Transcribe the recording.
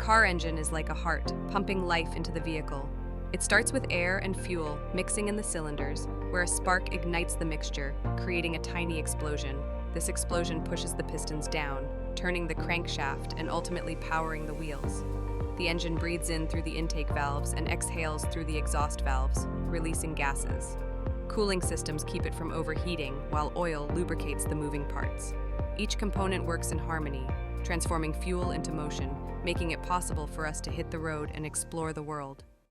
car engine is like a heart, pumping life into the vehicle. It starts with air and fuel mixing in the cylinders, where a spark ignites the mixture, creating a tiny explosion. This explosion pushes the pistons down, turning the crankshaft and ultimately powering the wheels. The engine breathes in through the intake valves and exhales through the exhaust valves, releasing gases. Cooling systems keep it from overheating, while oil lubricates the moving parts. Each component works in harmony, transforming fuel into motion, making it possible for us to hit the road and explore the world.